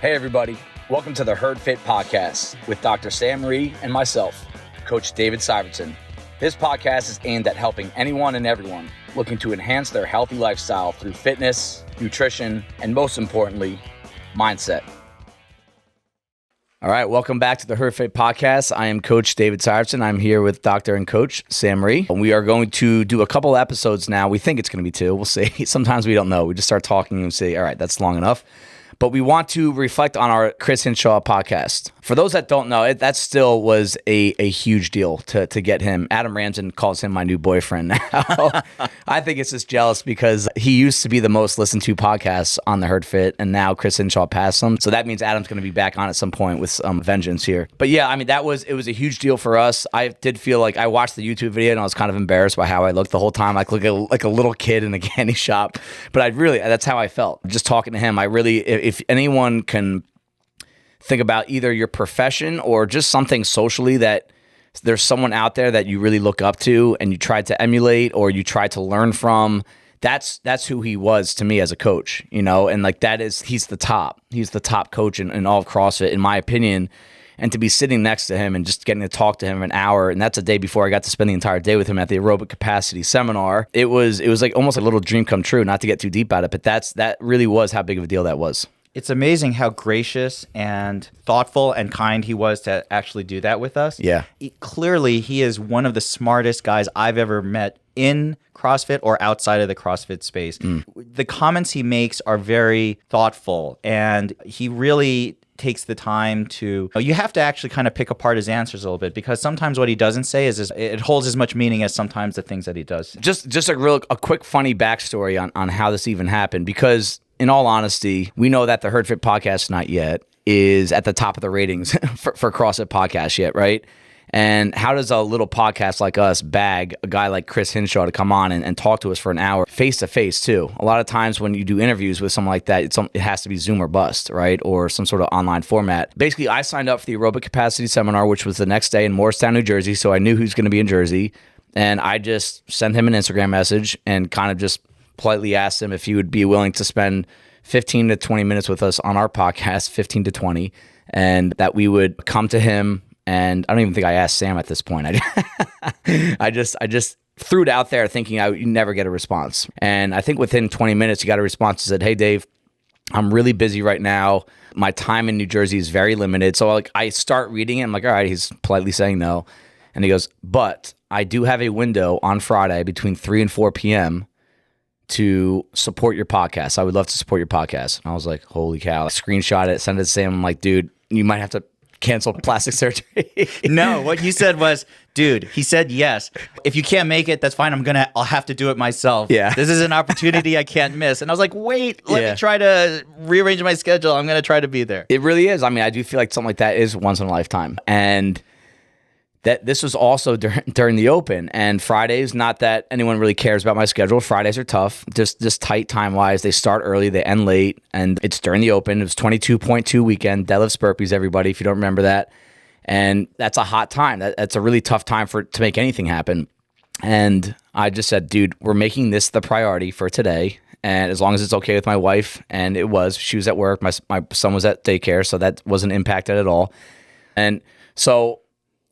Hey everybody, welcome to the Herd Fit Podcast with Dr. Sam Rhee and myself, Coach David Syvertsen. This podcast is aimed at helping anyone and everyone looking to enhance their healthy lifestyle through fitness, nutrition, and most importantly, mindset. All right, welcome back to the Herd Fit Podcast. I am Coach David Syvertsen. I'm here with Dr. and Coach Sam Rhee. We are going to do a couple episodes now. We think it's going to be 2. We'll see. Sometimes we don't know. We just start talking and say, all right, that's long enough. But we want to reflect on our Chris Hinshaw podcast. For those that don't know, that still was a huge deal to get him. Adam Ramsden calls him my new boyfriend now. I think it's just jealous because he used to be the most listened to podcast on the Herd Fit, and now Chris Hinshaw passed him. So that means Adam's going to be back on at some point with some vengeance here. But yeah, I mean, it was a huge deal for us. I did feel like I watched the YouTube video and I was kind of embarrassed by how I looked the whole time. Like a little kid in a candy shop. But that's how I felt. Just talking to him, if anyone can think about either your profession or just something socially that there's someone out there that you really look up to and you try to emulate or you try to learn from, that's who he was to me as a coach, you know, and like he's the top coach in all of CrossFit, in my opinion. And to be sitting next to him and just getting to talk to him an hour, and that's a day before I got to spend the entire day with him at the aerobic capacity seminar. It was like almost a little dream come true, not to get too deep at it, but that really was how big of a deal that was. It's amazing how gracious and thoughtful and kind he was to actually do that with us. Yeah. Clearly, he is one of the smartest guys I've ever met in CrossFit or outside of the CrossFit space. The comments he makes are very thoughtful, and he really takes the time to, you have to actually kind of pick apart his answers a little bit, because sometimes what he doesn't say it holds as much meaning as sometimes the things that he does. Just a quick funny backstory on how this even happened, because in all honesty, we know that the Herd Fit Podcast Not Yet is at the top of the ratings for CrossFit podcasts yet, right? And how does a little podcast like us bag a guy like Chris Hinshaw to come on and talk to us for an hour face-to-face too? A lot of times when you do interviews with someone like that, it has to be Zoom or bust, right? Or some sort of online format. Basically, I signed up for the aerobic capacity seminar, which was the next day in Morristown, New Jersey, so I knew who's going to be in Jersey. And I just sent him an Instagram message and kind of just politely asked him if he would be willing to spend 15 to 20 minutes with us on our podcast, 15 to 20, and that we would come to him. And I don't even think I asked Sam at this point. I just threw it out there thinking I would never get a response. And I think within 20 minutes, he got a response that said, "Hey, Dave, I'm really busy right now. My time in New Jersey is very limited." So I start reading it. I'm like, all right, he's politely saying no. And he goes, "But I do have a window on Friday between 3 and 4 p.m. to support your podcast. I would love to support your podcast." And I was like, holy cow. I screenshot it, send it to Sam. I'm like, dude, you might have to cancel plastic surgery. No, what you said was, dude, he said yes. If you can't make it, that's fine. I'll have to do it myself. Yeah. This is an opportunity I can't miss. And I was like, wait, let me try to rearrange my schedule. I'm going to try to be there. It really is. I mean, I do feel like something like that is once in a lifetime. And that this was also during the Open, and Fridays, not that anyone really cares about my schedule. Fridays are tough, just tight time-wise. They start early, they end late, and it's during the Open. It was 22.2 weekend, deadlifts, burpees, everybody, if you don't remember that. And that's a hot time. That's a really tough time to make anything happen. And I just said, dude, we're making this the priority for today, and as long as it's okay with my wife, and it was. She was at work, my son was at daycare, so that wasn't impacted at all. And so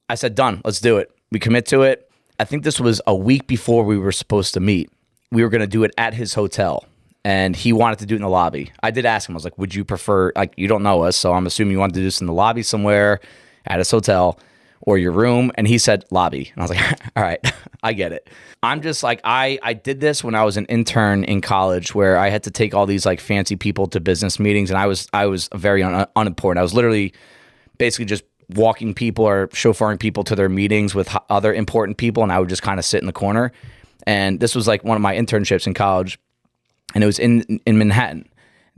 I said, done, let's do it. We commit to it. I think this was a week before we were supposed to meet. We were going to do it at his hotel, and he wanted to do it in the lobby. I did ask him, I was like, would you prefer, like, you don't know us, so I'm assuming you wanted to do this in the lobby somewhere at his hotel or your room. And he said lobby. And I was like, all right, I get it. I'm just like, I did this when I was an intern in college, where I had to take all these like fancy people to business meetings, and I was very unimportant. I was literally basically just walking people or chauffeuring people to their meetings with other important people, and I would just kind of sit in the corner. And this was like one of my internships in college, and it was in Manhattan.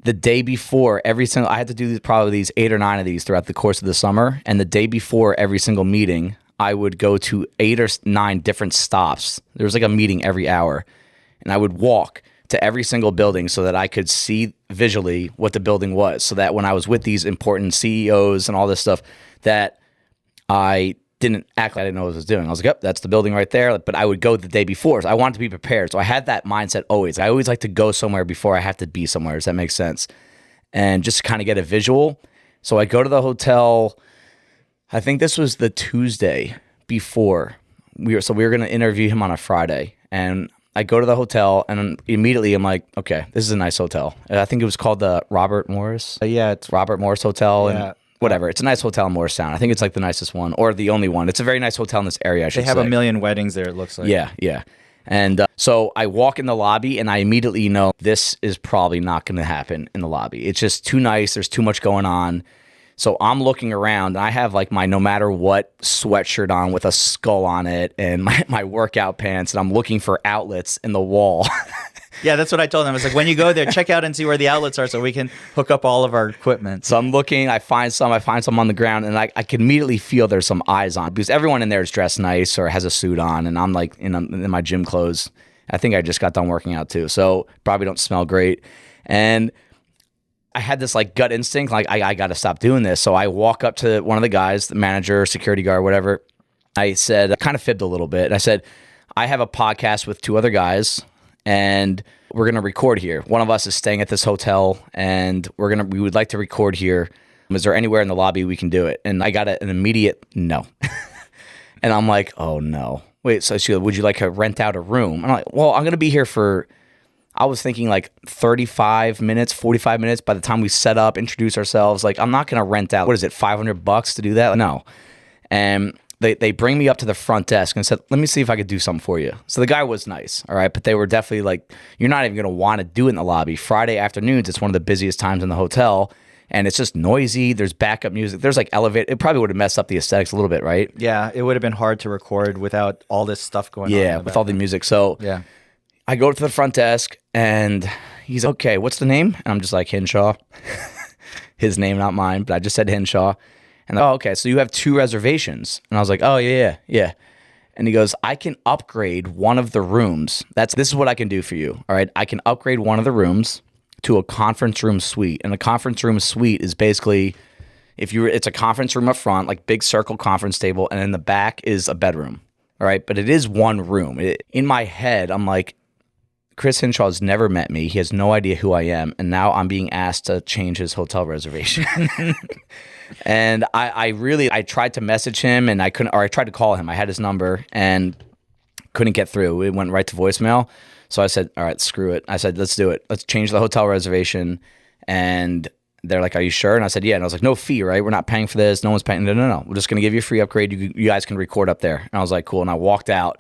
The day before I had to do probably these 8 or 9 of these throughout the course of the summer, and the day before every single meeting, I would go to 8 or 9 different stops. There was like a meeting every hour, and I would walk to every single building so that I could see visually what the building was, so that when I was with these important CEOs and all this stuff, that I didn't act like I didn't know what I was doing. I was like, yep, that's the building right there. But I would go the day before. So I wanted to be prepared. So I had that mindset always. I always like to go somewhere before I have to be somewhere. Does that make sense? and just to kind of get a visual. So I go to the hotel. I think this was the Tuesday before we were going to interview him on a Friday, and I go to the hotel, and immediately I'm like, okay, this is a nice hotel. I think it was called the Robert Morris. It's Robert Morris Hotel, Yeah. and whatever. It's a nice hotel in Morristown. I think it's like the nicest one, or the only one. It's a very nice hotel in this area, I should They have say. a million weddings there, it looks like. Yeah. And so I walk in the lobby, and I immediately know this is probably not going to happen in the lobby. It's just too nice. There's too much going on. So I'm looking around, and I have like my no matter what sweatshirt on with a skull on it and my workout pants, and I'm looking for outlets in the wall. Yeah, that's what I told them. I was like, when you go there, check out and see where the outlets are so we can hook up all of our equipment. So I'm looking, I find some on the ground, and I can immediately feel there's some eyes on, because everyone in there is dressed nice or has a suit on, and I'm like in my gym clothes. I think I just got done working out too, so probably don't smell great. And I had this like gut instinct, like I got to stop doing this. So I walk up to one of the guys, the manager, security guard, whatever. I said, I kind of fibbed a little bit. I said, I have a podcast with 2 other guys, and we're going to record here. One of us is staying at this hotel, and we would like to record here. Is there anywhere in the lobby we can do it? And I got an immediate no. And I'm like, oh no. Wait, so she goes, would you like to rent out a room? And I'm like, well, I'm going to be here for, I was thinking like 35 minutes, 45 minutes by the time we set up, introduce ourselves. Like, I'm not going to rent out, what is it, $500 to do that? No. And they bring me up to the front desk and said, let me see if I could do something for you. So the guy was nice, all right? But they were definitely like, you're not even going to want to do it in the lobby. Friday afternoons, it's one of the busiest times in the hotel, and it's just noisy. There's backup music. There's like elevator. It probably would have messed up the aesthetics a little bit, right? Yeah, it would have been hard to record without all this stuff going on. Yeah, with all the music. So Yeah. I go to the front desk, and he's like, okay, what's the name? And I'm just like, Hinshaw. His name, not mine, but I just said Hinshaw. And oh, okay, so you have 2 reservations. And I was like, oh, yeah. And he goes, I can upgrade one of the rooms. This is what I can do for you, all right? I can upgrade one of the rooms to a conference room suite. And a conference room suite is basically, it's a conference room up front, like big circle conference table, and in the back is a bedroom, all right? But it is one room. In my head, I'm like, Chris Hinshaw has never met me. He has no idea who I am. And now I'm being asked to change his hotel reservation. And I tried to message him, and I couldn't, or I tried to call him. I had his number and couldn't get through. It went right to voicemail. So I said, all right, screw it. I said, let's do it. Let's change the hotel reservation. And they're like, are you sure? And I said, yeah. And I was like, no fee, right? We're not paying for this. No one's paying. No. We're just going to give you a free upgrade. You guys can record up there. And I was like, cool. And I walked out.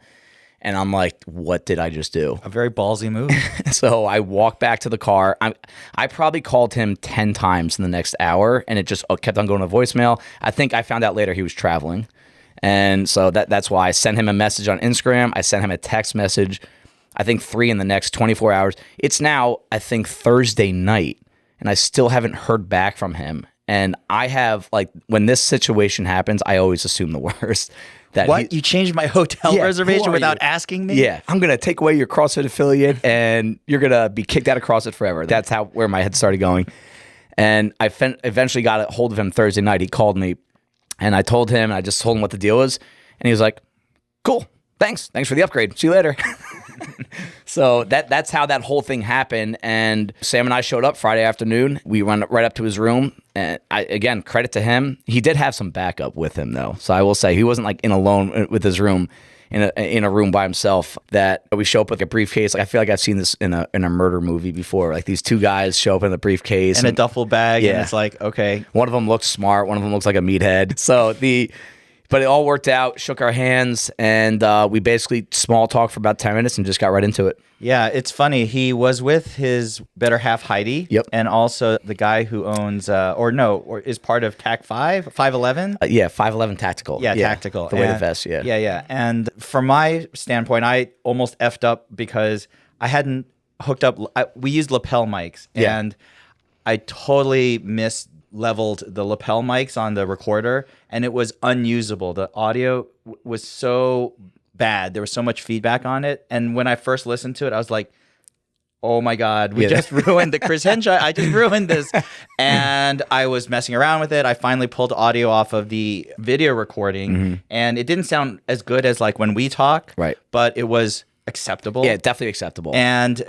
And I'm like, what did I just do? A very ballsy move. So I walked back to the car. I probably called him 10 times in the next hour, and it just kept on going to voicemail. I think I found out later he was traveling. And so that's why I sent him a message on Instagram. I sent him a text message, I think 3 in the next 24 hours. It's now, I think, Thursday night, and I still haven't heard back from him. And I have, like, when this situation happens, I always assume the worst. What? You changed my hotel reservation without asking me? Yeah. I'm going to take away your CrossFit affiliate, and you're going to be kicked out of CrossFit forever. That's where my head started going. And I eventually got a hold of him Thursday night. He called me, and I told him, I just told him what the deal was. And he was like, cool. Thanks for the upgrade. See you later. So that's how that whole thing happened. And Sam and I showed up Friday afternoon. We went right up to his room. And again, credit to him. He did have some backup with him, though. So I will say he wasn't like in alone with his room in a room by himself. That we show up with a briefcase. Like, I feel like I've seen this in a murder movie before. Like, these 2 guys show up in a briefcase and a duffel bag. Yeah. And it's like, okay. One of them looks smart. One of them looks like a meathead. But it all worked out, shook our hands, and we basically small talked for about 10 minutes and just got right into it. Yeah, it's funny. He was with his better half, Heidi. Yep. And also the guy who owns, or is part of TAC 511? Yeah, 511 Tactical. Yeah, Tactical. The way the vest, yeah. Yeah. And from my standpoint, I almost effed up because I hadn't hooked up. We used lapel mics, and I totally leveled the lapel mics on the recorder, and it was unusable. The audio was so bad. There was so much feedback on it. And when I first listened to it, I was like, oh my God, we just ruined the Chris Hinshaw. I just ruined this. And I was messing around with it. I finally pulled audio off of the video recording, and it didn't sound as good as like when we talk, right? But it was acceptable. Yeah, definitely acceptable. And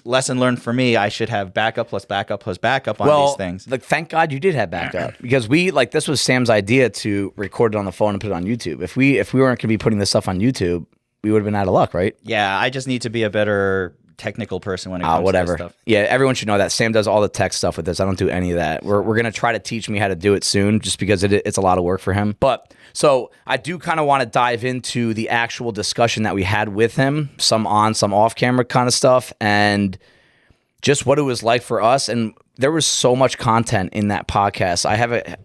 lesson learned for me, I should have backup plus backup plus backup on these things. Like, thank God you did have backup because this was Sam's idea to record it on the phone and put it on YouTube. If we weren't going to be putting this stuff on YouTube, we would have been out of luck, right? Yeah, I just need to be a better technical person when it comes to this stuff. Yeah, everyone should know that Sam does all the tech stuff with this. I don't do any of that. We're going to try to teach me how to do it soon just because it's a lot of work for him. But so I do kind of want to dive into the actual discussion that we had with him, some on, some off camera kind of stuff, and just what it was like for us. And there was so much content in that podcast.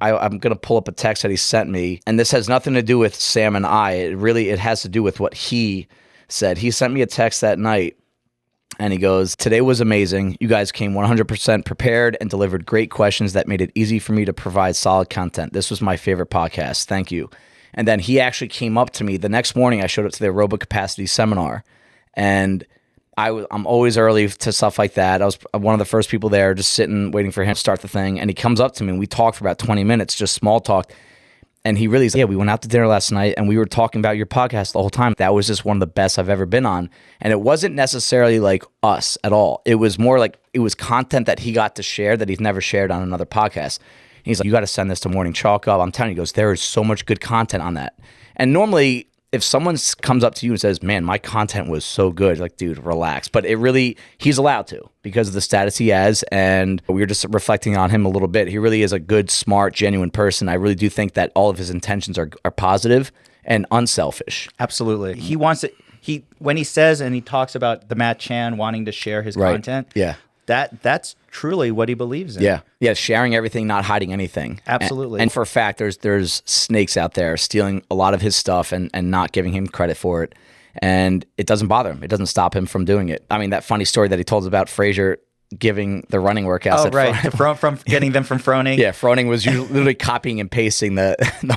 I'm going to pull up a text that he sent me, and this has nothing to do with Sam and I. It has to do with what he said. He sent me a text that night. And he goes, "Today was amazing. You guys came 100% prepared and delivered great questions that made it easy for me to provide solid content. This was my favorite podcast. Thank you." And then he actually came up to me the next morning. I showed up to the aerobic capacity seminar, and I'm always early to stuff like that. I was one of the first people there, just sitting, waiting for him to start the thing. And he comes up to me, and we talked for about 20 minutes, just small talk. And he really said, "Yeah, we went out to dinner last night and we were talking about your podcast the whole time. That was just one of the best I've ever been on." And it wasn't necessarily like us at all. It was more like it was content that he got to share that he's never shared on another podcast. And he's like, "You got to send this to Morning Chalk Up." I'm telling you, he goes, "There is so much good content on that." And normally, if someone comes up to you and says, "Man, my content was so good," like, dude, relax. But he's allowed to because of the status he has. And we were just reflecting on him a little bit. He really is a good, smart, genuine person. I really do think that all of his intentions are positive and unselfish. Absolutely. He wants it. When he says and he talks about the Matt Chan wanting to share his content. Yeah. That's truly what he believes in. Yeah, sharing everything, not hiding anything. Absolutely. And for a fact, there's snakes out there stealing a lot of his stuff and not giving him credit for it. And it doesn't bother him. It doesn't stop him from doing it. I mean, that funny story that he told us about Frazier giving the running workouts. Oh, right. From getting them from Froning. Yeah, Froning was literally copying and pasting the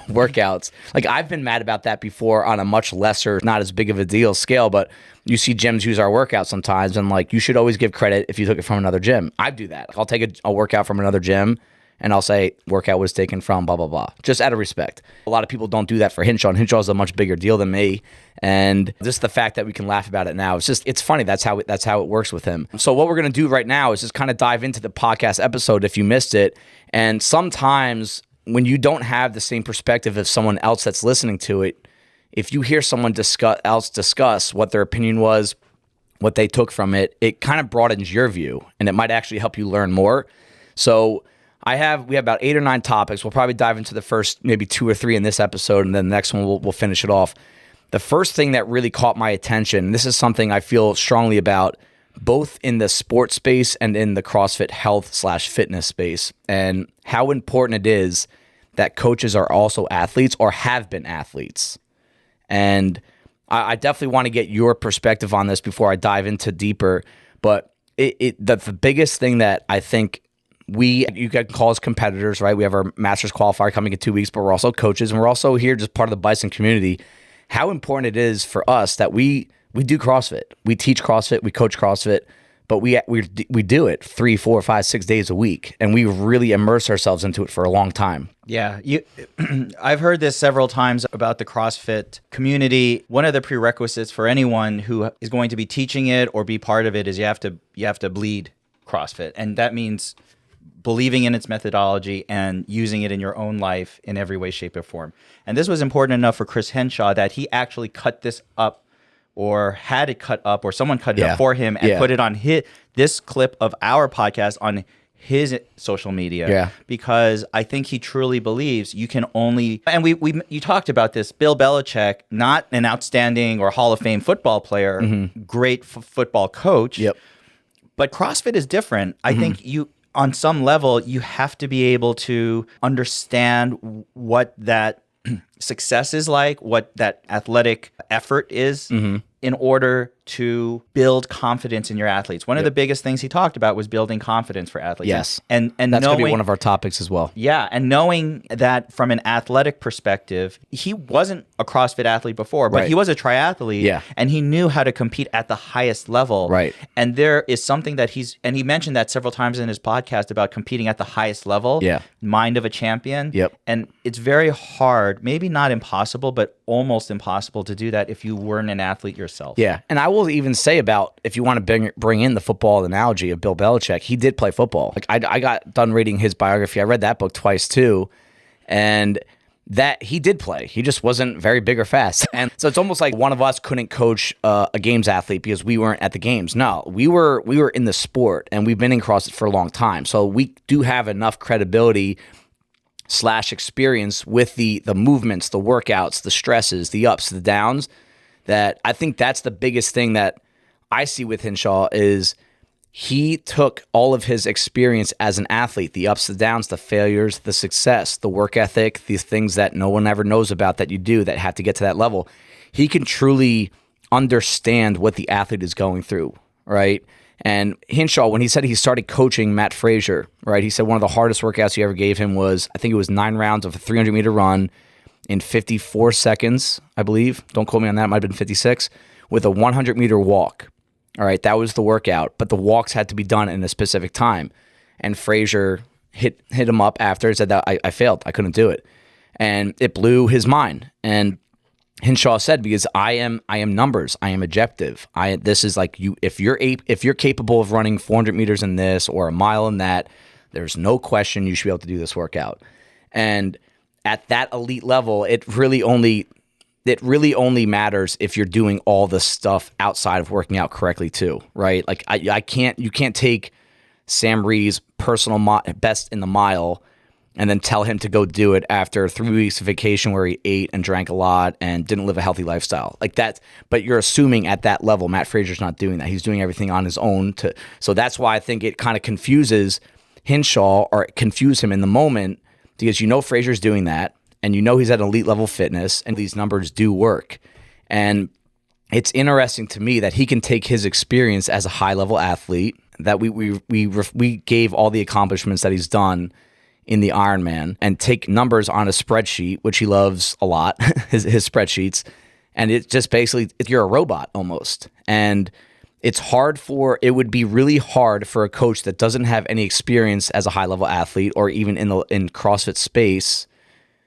workouts. Like, I've been mad about that before on a much lesser, not as big of a deal scale, but you see gyms use our workouts sometimes, and like, you should always give credit if you took it from another gym. I do that. I'll take a workout from another gym, and I'll say workout was taken from blah, blah, blah, just out of respect. A lot of people don't do that for Hinshaw, and Hinshaw is a much bigger deal than me. And just the fact that we can laugh about it now, it's funny. That's how it works with him. So what we're going to do right now is just kind of dive into the podcast episode if you missed it. And sometimes when you don't have the same perspective of someone else that's listening to it, if you hear someone discuss what their opinion was, what they took from it, it kind of broadens your view, and it might actually help you learn more. So we have about 8 or 9 topics. We'll probably dive into the first maybe 2 or 3 in this episode, and then the next one we'll finish it off. The first thing that really caught my attention, this is something I feel strongly about, both in the sports space and in the CrossFit health/fitness space, and how important it is that coaches are also athletes or have been athletes. And I definitely want to get your perspective on this before I dive into deeper. But the biggest thing that I think you can call us competitors, right? We have our Masters qualifier coming in 2 weeks, but we're also coaches, and we're also here just part of the Bison community. How important it is for us that we do CrossFit. We teach CrossFit, we coach CrossFit, but we do it 3, 4, 5, 6 days a week, and we really immerse ourselves into it for a long time. Yeah, I've heard this several times about the CrossFit community. One of the prerequisites for anyone who is going to be teaching it or be part of it is you have to bleed CrossFit, and that means believing in its methodology and using it in your own life in every way, shape, or form. And this was important enough for Chris Hinshaw that he actually cut this up, or had it cut up, or someone cut it up for him and put it on this clip of our podcast on his social media, because I think he truly believes you can only, and you talked about this, Bill Belichick, not an outstanding or Hall of Fame football player, great football coach, but CrossFit is different. I think on some level, you have to be able to understand what that success is like, what that athletic effort is, in order to build confidence in your athletes. One of the biggest things he talked about was building confidence for athletes. Yes. And that's going to be one of our topics as well. Yeah. And knowing that from an athletic perspective, he wasn't a CrossFit athlete before, but he was a triathlete. Yeah. And he knew how to compete at the highest level. Right. And there is something that and he mentioned that several times in his podcast about competing at the highest level. Yeah. Mind of a champion. Yep. And it's very hard, maybe not impossible, but almost impossible to do that if you weren't an athlete yourself. Yeah, and I will even say about, if you want to bring in the football analogy of Bill Belichick, he did play football. Like I got done reading his biography. I read that book twice too, and that he did play. He just wasn't very big or fast. And so it's almost like one of us couldn't coach a games athlete because we weren't at the games. No, we were in the sport, and we've been in CrossFit for a long time. So we do have enough credibility / experience with the movements, the workouts, the stresses, the ups, the downs, that I think that's the biggest thing that I see with Hinshaw is he took all of his experience as an athlete, the ups, the downs, the failures, the success, the work ethic, these things that no one ever knows about that you do that have to get to that level. He can truly understand what the athlete is going through, right? And Hinshaw, when he said he started coaching Matt Frazier, right, he said one of the hardest workouts he ever gave him was, I think it was 9 rounds of a 300-meter run in 54 seconds, I believe. Don't quote me on that. It might have been 56, with a 100-meter walk. All right, that was the workout, but the walks had to be done in a specific time. And Frazier hit him up after and said that I failed. I couldn't do it. And it blew his mind. And Hinshaw said, because I am numbers, I am objective. This is like you. If you're capable of running 400 meters in this or a mile in that, there's no question you should be able to do this workout. And at that elite level, it really only matters if you're doing all the stuff outside of working out correctly too, right? Like you can't take Sam Rhee's personal best in the mile and then tell him to go do it after 3 weeks of vacation where he ate and drank a lot and didn't live a healthy lifestyle. Like that, but you're assuming at that level, Matt Frazier's not doing that. He's doing everything on his own. So that's why I think it kind of confuses Hinshaw, or confuse him in the moment, because Frazier's doing that, and he's at elite level fitness, and these numbers do work. And it's interesting to me that he can take his experience as a high level athlete, that we gave all the accomplishments that he's done in the Ironman, and take numbers on a spreadsheet, which he loves a lot, his spreadsheets, and it's just basically, you're a robot almost. And it would be really hard for a coach that doesn't have any experience as a high level athlete, or even in CrossFit space,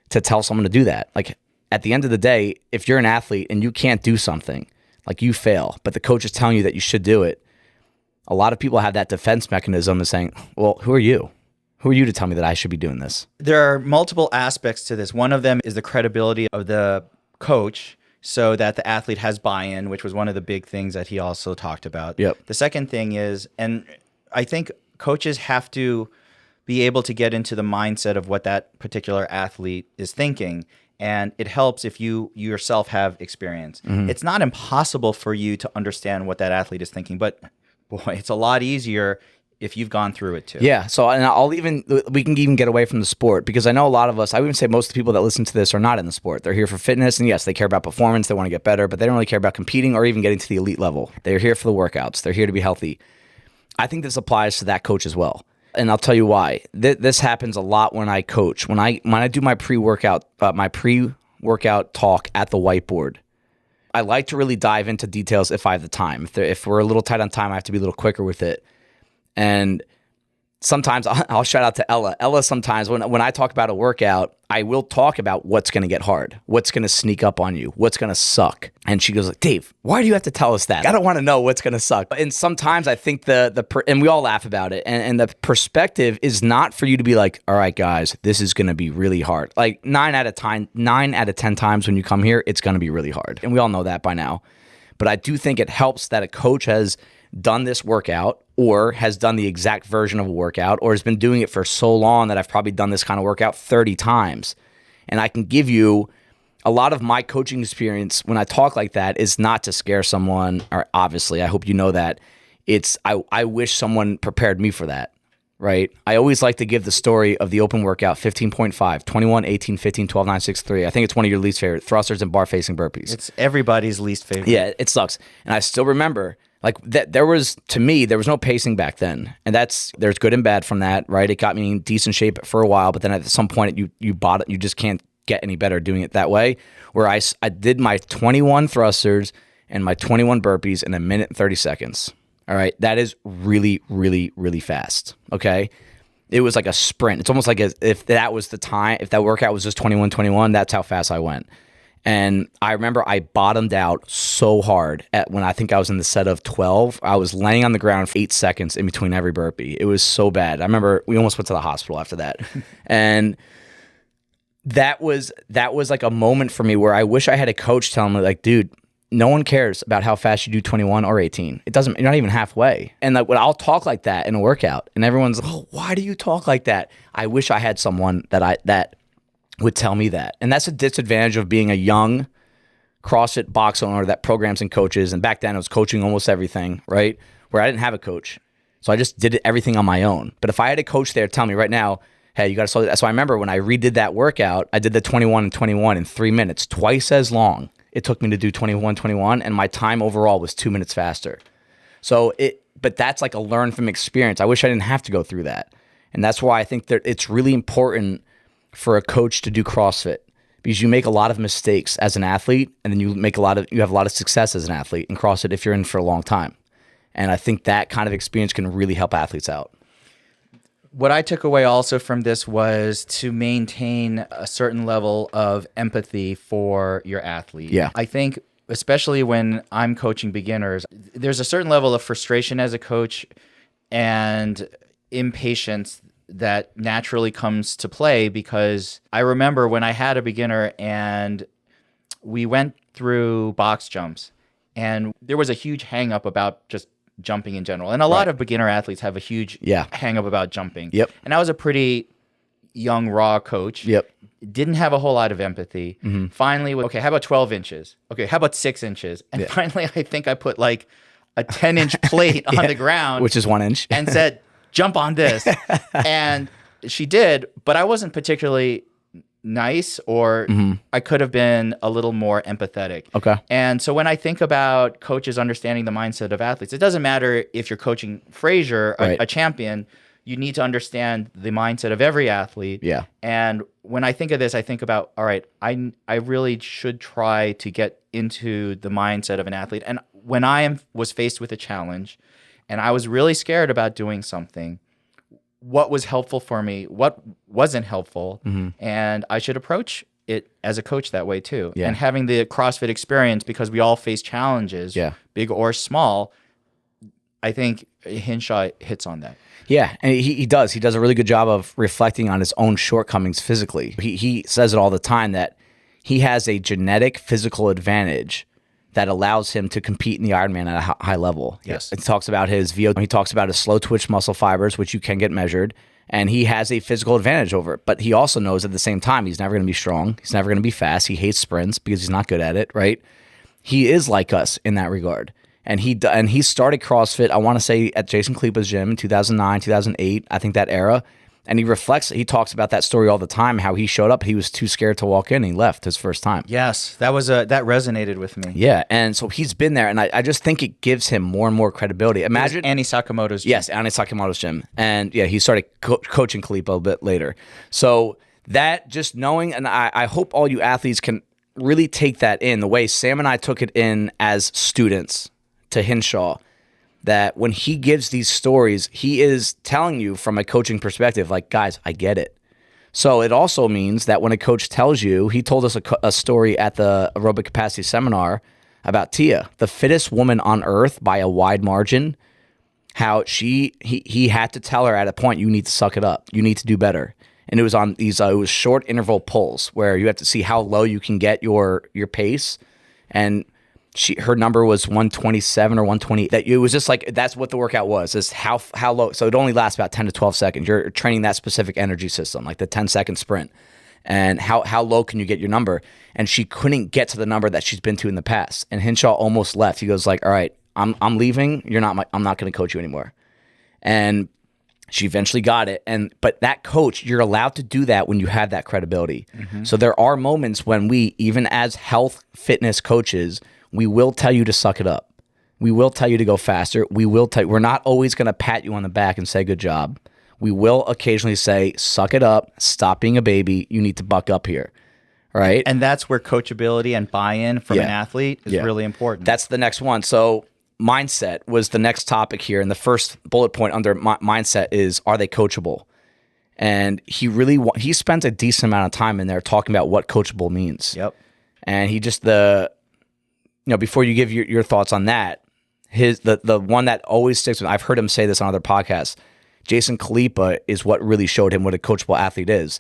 to tell someone to do that. Like, at the end of the day, if you're an athlete and you can't do something, like, you fail, but the coach is telling you that you should do it, a lot of people have that defense mechanism of saying, well, who are you? Who are you to tell me that I should be doing this? There are multiple aspects to this. One of them is the credibility of the coach, so that the athlete has buy-in, which was one of the big things that he also talked about. Yep. The second thing is, and I think coaches have to be able to get into the mindset of what that particular athlete is thinking. And it helps if you yourself have experience. Mm-hmm. It's not impossible for you to understand what that athlete is thinking, but boy, it's a lot easier if you've gone through it too. Yeah. So, and we can even get away from the sport, because I know a lot of us, I would say most of the people that listen to this are not in the sport. They're here for fitness, and yes, they care about performance. They want to get better, but they don't really care about competing or even getting to the elite level. They're here for the workouts. They're here to be healthy. I think this applies to that coach as well. And I'll tell you why. This happens a lot when I coach. When I do my pre-workout talk at the whiteboard, I like to really dive into details if I have the time. If we're a little tight on time, I have to be a little quicker with it. And sometimes I'll shout out to Ella. Ella, sometimes when I talk about a workout, I will talk about what's going to get hard, what's going to sneak up on you, what's going to suck. And she goes like, Dave, why do you have to tell us that? I don't want to know what's going to suck. And sometimes I think and we all laugh about it. And the perspective is not for you to be like, all right, guys, this is going to be really hard. Like 9 out of 10 times when you come here, it's going to be really hard. And we all know that by now. But I do think it helps that a coach has done this workout, or has done the exact version of a workout, or has been doing it for so long that I've probably done this kind of workout 30 times. And I can give you a lot of my coaching experience when I talk like that is not to scare someone, or obviously, I hope you know that. It's I wish someone prepared me for that, right? I always like to give the story of the open workout, 15.5, 21, 18, 15, 12, 9, 6, 3. I think it's one of your least favorite, thrusters and bar facing burpees. It's everybody's least favorite. Yeah, it sucks. And I still remember, like, that there was no pacing back then. And there's good and bad from that, right? It got me in decent shape for a while, but then at some point you bought it, you just can't get any better doing it that way. Where I did my 21 thrusters and my 21 burpees in 1 minute and 30 seconds. All right. That is really, really, really fast. Okay. It was like a sprint. It's almost like if that was the time, if that workout was just 21:21, that's how fast I went. And I remember I bottomed out so hard when I think I was in the set of 12. I was laying on the ground for 8 seconds in between every burpee. It was so bad. I remember we almost went to the hospital after that. And that was like a moment for me where I wish I had a coach tell me, like, dude, no one cares about how fast you do 21 or 18. It doesn't, you're not even halfway. And like when I'll talk like that in a workout and everyone's like, oh, why do you talk like that? I wish I had someone that would tell me that. And that's a disadvantage of being a young CrossFit box owner that programs and coaches. And back then I was coaching almost everything, right? Where I didn't have a coach. So I just did everything on my own. But if I had a coach there tell me right now, hey, you got to slow that. So I remember when I redid that workout, I did the 21 and 21 in 3 minutes, twice as long it took me to do 21, and my time overall was 2 minutes faster. But that's like a learn from experience. I wish I didn't have to go through that. And that's why I think that it's really important for a coach to do CrossFit, because you make a lot of mistakes as an athlete, and then you have a lot of success as an athlete in CrossFit if you're in for a long time. And I think that kind of experience can really help athletes out. What I took away also from this was to maintain a certain level of empathy for your athlete. Yeah. I think especially when I'm coaching beginners, there's a certain level of frustration as a coach and impatience that naturally comes to play, because I remember when I had a beginner and we went through box jumps and there was a huge hang up about just jumping in general. And a lot of beginner athletes have a huge hang up about jumping. Yep. And I was a pretty young, raw coach. Yep. Didn't have a whole lot of empathy. Mm-hmm. Finally, okay, how about 12 inches? Okay, how about 6 inches? And finally, I think I put like a 10-inch plate on the ground. Which is 1 inch. And said, jump on this. And she did, but I wasn't particularly nice, or I could have been a little more empathetic. Okay. And so when I think about coaches understanding the mindset of athletes, it doesn't matter if you're coaching Frazier, a champion, you need to understand the mindset of every athlete. Yeah. And when I think of this, I think about, all right, I really should try to get into the mindset of an athlete. And when I was faced with a challenge and I was really scared about doing something, what was helpful for me, what wasn't helpful, and I should approach it as a coach that way too. Yeah. And having the CrossFit experience, because we all face challenges, big or small, I think Hinshaw hits on that. Yeah, and he does. He does a really good job of reflecting on his own shortcomings physically. He says it all the time that he has a genetic physical advantage that allows him to compete in the Ironman at a high level. Yes. He talks about his VO. He talks about his slow twitch muscle fibers, which you can get measured, and he has a physical advantage over it. But he also knows at the same time he's never going to be strong. He's never going to be fast. He hates sprints because he's not good at it, right? He is like us in that regard. And he started CrossFit, I want to say, at Jason Klepa's gym in 2009, 2008, I think that era. And he talks about that story all the time, how he showed up, he was too scared to walk in, and he left his first time. Yes, that resonated with me. Yeah, and so he's been there, and I just think it gives him more and more credibility. Imagine Annie Sakamoto's gym. Yes, Annie Sakamoto's gym. And yeah, he started coaching Klepa a bit later. So that just knowing, and I hope all you athletes can really take that in, the way Sam and I took it in as students to Hinshaw, that when he gives these stories, he is telling you from a coaching perspective, like, guys, I get it. So it also means that when a coach tells you, he told us a story at the aerobic capacity seminar about Tia, the fittest woman on earth by a wide margin, how he had to tell her at a point, you need to suck it up. You need to do better. And it was on these, it was short interval pulls where you have to see how low you can get your pace. And her number was 127 or 120. That it was just like, that's what the workout was, is how low. So it only lasts about 10 to 12 seconds. You're training that specific energy system, like the 10-second sprint. And how low can you get your number? And she couldn't get to the number that she's been to in the past. And Hinshaw almost left. He goes like, all right, I'm leaving. I'm not going to coach you anymore. And she eventually got it. But that coach, you're allowed to do that when you have that credibility. Mm-hmm. So there are moments when we, even as health fitness coaches, we will tell you to suck it up. We will tell you to go faster. We're not always going to pat you on the back and say, good job. We will occasionally say, suck it up, stop being a baby. You need to buck up here. Right? And that's where coachability and buy-in from an athlete is really important. That's the next one. So mindset was the next topic here. And the first bullet point under mindset is, are they coachable? And he spent a decent amount of time in there talking about what coachable means. Yep. And he just before you give your thoughts on that, the one that always sticks with me, I've heard him say this on other podcasts, Jason Khalipa is what really showed him what a coachable athlete is.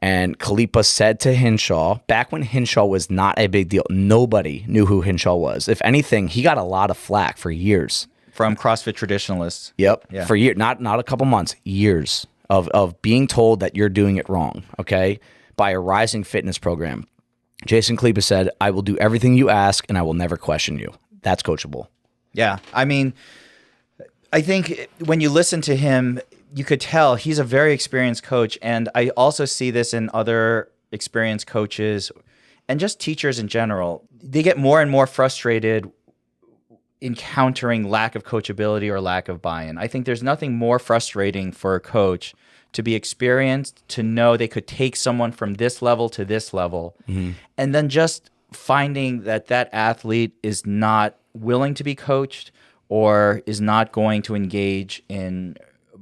And Khalipa said to Hinshaw, back when Hinshaw was not a big deal, nobody knew who Hinshaw was. If anything, he got a lot of flack for years. From CrossFit traditionalists. Yep. Yeah. For years, not a couple months, years of being told that you're doing it wrong, okay, by a rising fitness program. Jason Khalipa said, I will do everything you ask and I will never question you. That's coachable. Yeah. I mean, I think when you listen to him, you could tell he's a very experienced coach. And I also see this in other experienced coaches and just teachers in general. They get more and more frustrated encountering lack of coachability or lack of buy-in. I think there's nothing more frustrating for a coach to be experienced, to know they could take someone from this level to this level, and then just finding that athlete is not willing to be coached or is not going to engage in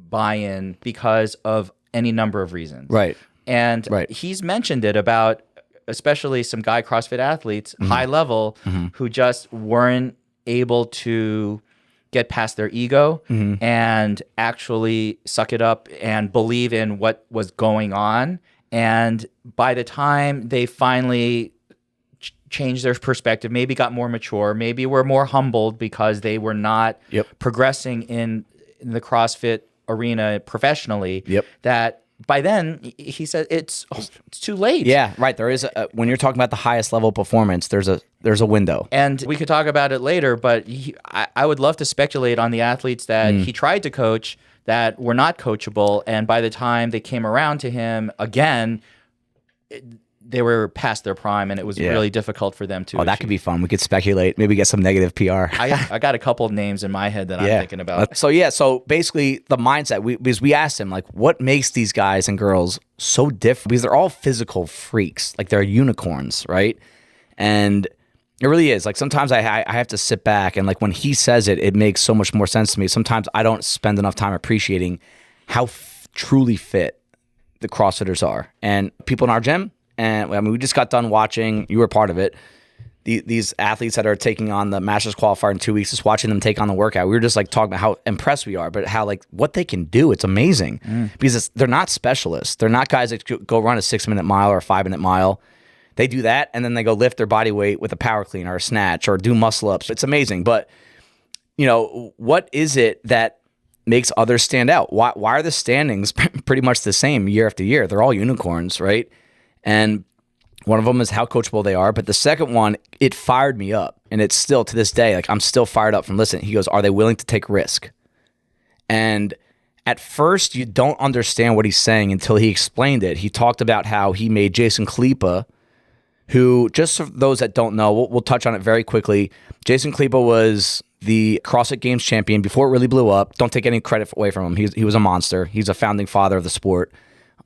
buy-in because of any number of reasons. Right. And he's mentioned it about especially some guy CrossFit athletes, high level, who just weren't able to get past their ego and actually suck it up and believe in what was going on. And by the time they finally changed their perspective, maybe got more mature, maybe were more humbled because they were not progressing in the CrossFit arena professionally, that by then he said it's too late. Yeah, right. There is when you're talking about the highest level performance, there's a window. And we could talk about it later, but I would love to speculate on the athletes that he tried to coach that were not coachable, and by the time they came around to him again, they were past their prime, and it was really difficult for them to. Oh, that could be fun. We could speculate, maybe get some negative PR. I got a couple of names in my head that I'm thinking about. So basically the mindset, because we asked him, like, what makes these guys and girls so different? Because they're all physical freaks, like they're unicorns, right? And it really is. Like sometimes I have to sit back and like when he says it, it makes so much more sense to me. Sometimes I don't spend enough time appreciating how truly fit the CrossFitters are. And people in our gym, and I mean, we just got done watching, you were part of it, these athletes that are taking on the Masters qualifier in 2 weeks, just watching them take on the workout. We were just like talking about how impressed we are, but how like what they can do. It's amazing because they're not specialists. They're not guys that go run a 6-minute mile or a 5-minute mile. They do that and then they go lift their body weight with a power clean or a snatch or do muscle ups. It's amazing. But, what is it that makes others stand out? Why are the standings pretty much the same year after year? They're all unicorns, right? And one of them is how coachable they are. But the second one, it fired me up. And it's still to this day, like I'm still fired up from listening. He goes, are they willing to take risk? And at first, you don't understand what he's saying until he explained it. He talked about how he made Jason Khalipa, who, just for those that don't know, we'll touch on it very quickly. Jason Khalipa was the CrossFit Games champion before it really blew up. Don't take any credit away from him. He was a monster. He's a founding father of the sport.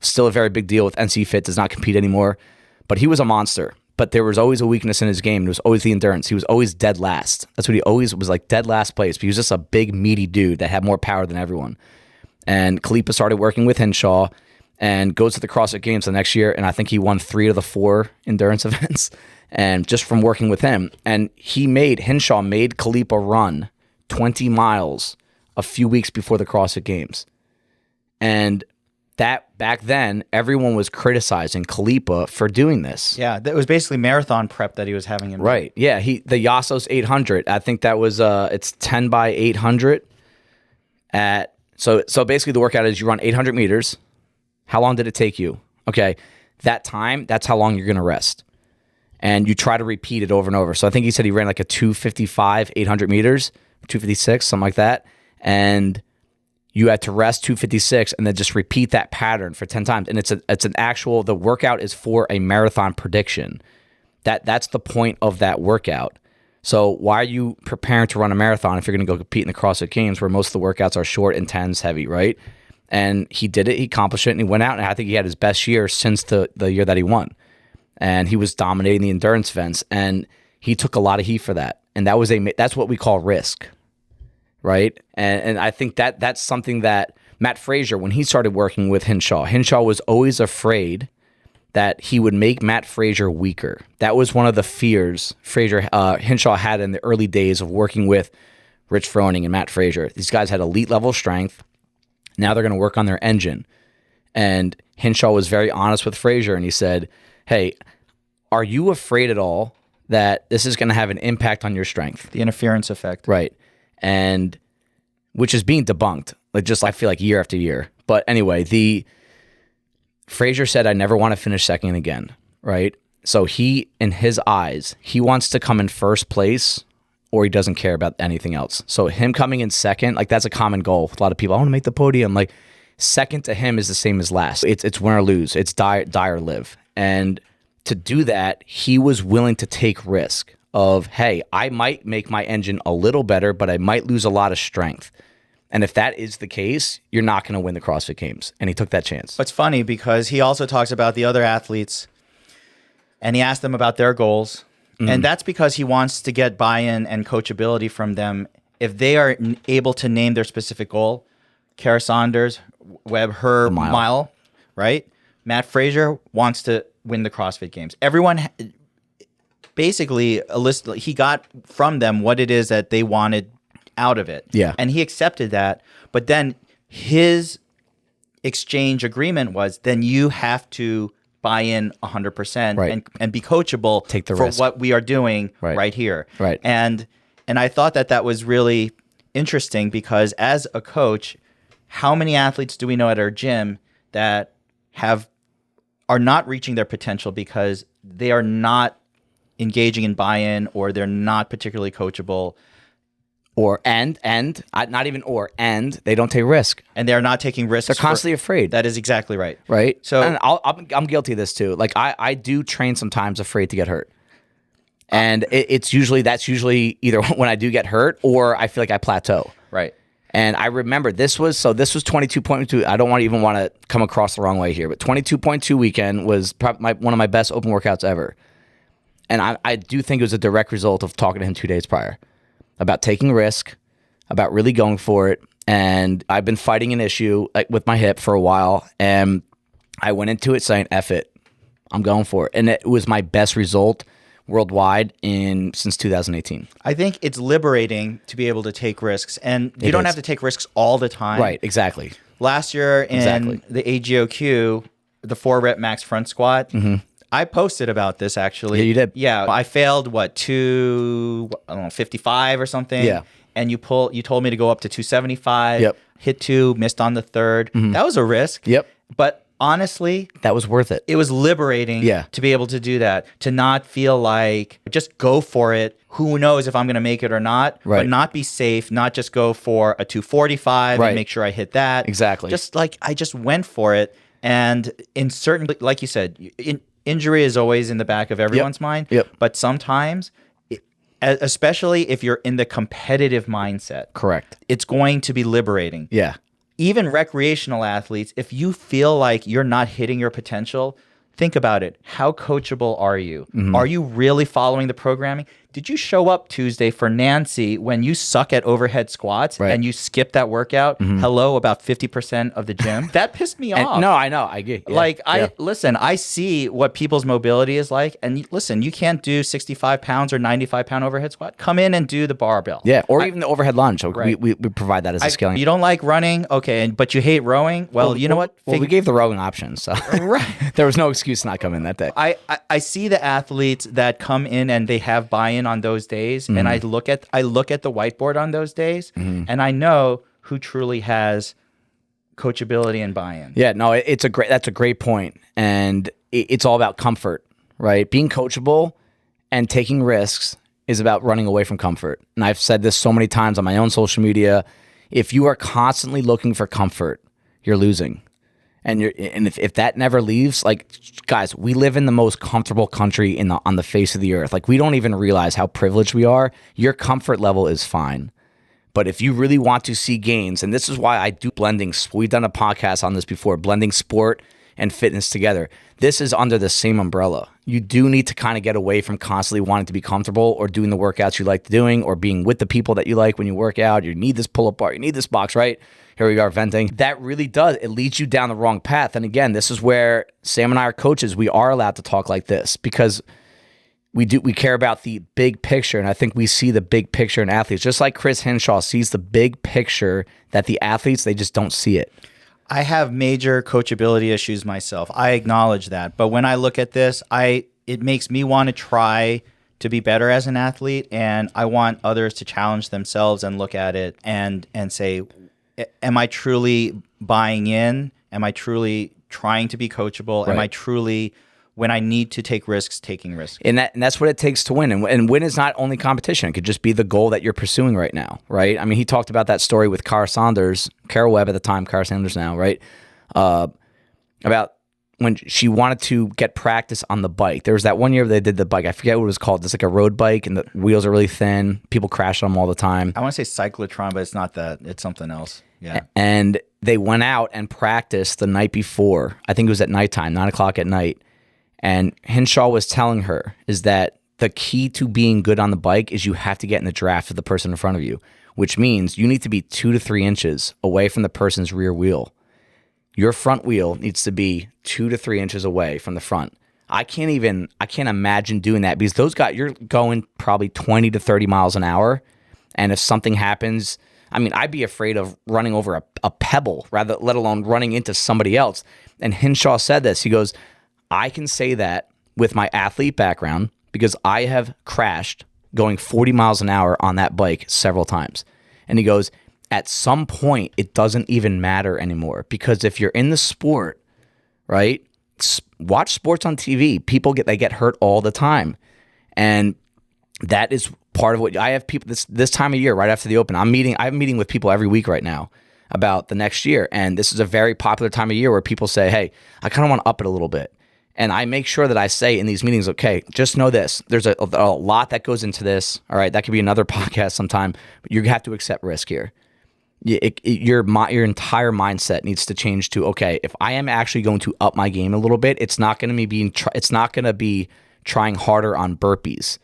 Still a very big deal with NC Fit, does not compete anymore. But he was a monster. But there was always a weakness in his game. It was always the endurance. He was always dead last. That's what he always was, like dead last place. But he was just a big, meaty dude that had more power than everyone. And Khalipa started working with Hinshaw and goes to the CrossFit Games the next year. And I think he won 3 of the 4 endurance events. And just from working with him. And Hinshaw made Khalipa run 20 miles a few weeks before the CrossFit Games. And that back then, everyone was criticizing Khalipa for doing this. Yeah, that was basically marathon prep that he was having. Right. Yeah. The Yasos 800. I think that was it's 10 by 800. So basically the workout is you run 800 meters. How long did it take you? Okay, that time. That's how long you're going to rest, and you try to repeat it over and over. So I think he said he ran like a 255 800 meters, 256, something like that, and you had to rest 256 and then just repeat that pattern for 10 times. And it's an actual, the workout is for a marathon prediction. That's the point of that workout. So why are you preparing to run a marathon if you're going to go compete in the CrossFit Games where most of the workouts are short, intense, heavy, right? And he did it, he accomplished it, and he went out, and I think he had his best year since the year that he won. And he was dominating the endurance events, and he took a lot of heat for that. And that's what we call risk. Right. And I think that's something that Matt Frazier, when he started working with Hinshaw was always afraid that he would make Matt Frazier weaker. That was one of the fears Hinshaw had in the early days of working with Rich Froning and Matt Frazier. These guys had elite level strength. Now they're going to work on their engine. And Hinshaw was very honest with Frazier, and he said, hey, are you afraid at all that this is going to have an impact on your strength? The interference effect. Right. And which is being debunked, I feel like year after year. But anyway, Frazier said, I never want to finish second again, right? So he, in his eyes, he wants to come in first place, or he doesn't care about anything else. So him coming in second, that's a common goal with a lot of people. I want to make the podium. Second to him is the same as last. It's win or lose. It's die or live. And to do that, he was willing to take risk of, hey, I might make my engine a little better, but I might lose a lot of strength. And if that is the case, you're not going to win the CrossFit Games. And he took that chance. It's funny because he also talks about the other athletes, and he asked them about their goals. And that's because he wants to get buy-in and coachability from them. If they are able to name their specific goal, Kara Saunders, Webb, her mile, right? Matt Frazier wants to win the CrossFit Games. Everyone basically he got from them what it is that they wanted out of it. Yeah. And he accepted that. But then his exchange agreement was, then you have to buy in 100% right. and be coachable Take the for risk. what we are doing right here. Right. And I thought that was really interesting because as a coach, how many athletes do we know at our gym that are not reaching their potential because they are not engaging in buy-in, or they're not particularly coachable, and they don't take risk, and they're not taking risks. They're constantly afraid. That is exactly right. Right. So and I'm guilty of this too. I do train sometimes afraid to get hurt, and that's usually either when I do get hurt or I feel like I plateau. Right. And I remember this was 22.2. I don't want to come across the wrong way here, but 22.2 weekend was probably one of my best open workouts ever. And I do think it was a direct result of talking to him 2 days prior about taking risk, about really going for it. And I've been fighting an issue with my hip for a while, and I went into it saying, F it, I'm going for it. And it was my best result worldwide since 2018. I think it's liberating to be able to take risks, and you don't have to take risks all the time. Right, exactly. Last year in the AGOQ, the 4-rep max front squat, I posted about this actually. Yeah, you did. Yeah, I failed 255 or something. Yeah. And you told me to go up to 275. Yep. Hit 2, missed on the 3rd. That was a risk. Yep. But honestly, that was worth it. It was liberating to be able to do that, to not feel like just go for it. Who knows if I'm going to make it or not, but not be safe, not just go for a 245 and make sure I hit that. Exactly. Just I just went for it. And in certain, like you said, injury is always in the back of everyone's mind. Yep. But sometimes, especially if you're in the competitive mindset, correct, it's going to be liberating. Yeah. Even recreational athletes, if you feel like you're not hitting your potential, think about it. How coachable are you? Are you really following the programming? Did you show up Tuesday for Nancy when you suck at overhead squats and you skip that workout? Hello, about 50% of the gym. That pissed me off. No, I know. I get. Yeah. Listen, I see what people's mobility is like, and listen, you can't do 65 pounds or 95 pound overhead squat. Come in and do the barbell. Yeah, or even the overhead lunge. We provide that as a scaling. You don't like running, okay, but you hate rowing. Well, you know what? Well, we gave the rowing option, so there was no excuse to not come in that day. I see the athletes that come in and they have buy-in on those days, and I look at the whiteboard on those days, and I know who truly has coachability and buy-in. Yeah, no, that's a great point, and it's all about comfort, right? Being coachable and taking risks is about running away from comfort. And I've said this so many times on my own social media. If you are constantly looking for comfort, you're losing. And if that never leaves, guys, we live in the most comfortable country on the face of the earth. We don't even realize how privileged we are. Your comfort level is fine. But if you really want to see gains, and this is why I do blending, we've done a podcast on this before, blending sport and fitness together. This is under the same umbrella. You do need to kind of get away from constantly wanting to be comfortable or doing the workouts you like doing or being with the people that you like when you work out. You need this pull-up bar, you need this box, right? here we are venting. That really does. It leads you down the wrong path. And again, this is where Sam and I are coaches. We are allowed to talk like this because we care about the big picture. And I think we see the big picture in athletes, just like Chris Hinshaw sees the big picture that the athletes, they just don't see it. I have major coachability issues myself. I acknowledge that. But when I look at this, it makes me want to try to be better as an athlete, and I want others to challenge themselves and look at it and say, am I truly buying in? Am I truly trying to be coachable? Right. Am I truly, when I need to take risks, taking risks? And that's what it takes to win. And win is not only competition. It could just be the goal that you're pursuing right now, right? I mean, he talked about that story with Carl Webb at the time, Carl Sanders now, right? About when she wanted to get practice on the bike. There was that one year they did the bike. I forget what it was called. It's like a road bike, and the wheels are really thin. People crash on them all the time. I want to say cyclotron, but it's not that. It's something else. Yeah. And they went out and practiced the night before. I think it was at nighttime, 9 o'clock at night. And Hinshaw was telling her is that the key to being good on the bike is you have to get in the draft of the person in front of you, which means you need to be 2 to 3 inches away from the person's rear wheel. Your front wheel needs to be 2 to 3 inches away from the front. I can't imagine doing that because those guys, you're going probably 20 to 30 miles an hour. And if something happens, I mean, I'd be afraid of running over a pebble, let alone running into somebody else. And Hinshaw said this. He goes, I can say that with my athlete background because I have crashed going 40 miles an hour on that bike several times. And he goes, at some point, it doesn't even matter anymore because if you're in the sport, right, watch sports on TV. People get hurt all the time. And that is part of what I have people this time of year, right after the Open. I'm meeting with people every week right now about the next year. And this is a very popular time of year where people say, hey, I kind of want to up it a little bit. And I make sure that I say in these meetings, okay, just know this. There's a lot that goes into this. All right, that could be another podcast sometime. But you have to accept risk here. Your entire mindset needs to change to, okay, if I am actually going to up my game a little bit, it's not going to be trying harder on burpees,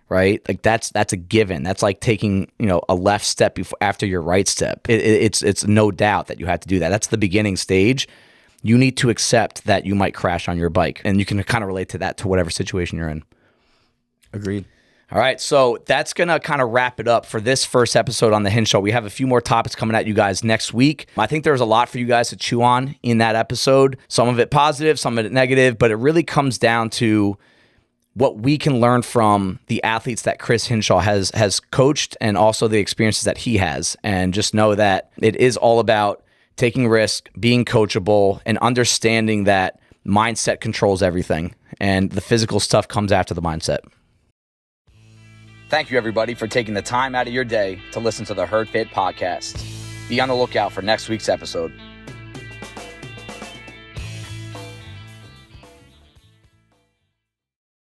right? Like that's a given. That's like taking a left step after your right step. It's no doubt that you have to do that. That's the beginning stage. You need to accept that you might crash on your bike, and you can kind of relate to that to whatever situation you're in. Agreed. All right, so that's going to kind of wrap it up for this first episode on the Hinshaw. We have a few more topics coming at you guys next week. I think there's a lot for you guys to chew on in that episode. Some of it positive, some of it negative, but it really comes down to what we can learn from the athletes that Chris Hinshaw has coached and also the experiences that he has. And just know that it is all about taking risk, being coachable, and understanding that mindset controls everything. And the physical stuff comes after the mindset. Thank you, everybody, for taking the time out of your day to listen to the Herd Fit podcast. Be on the lookout for next week's episode.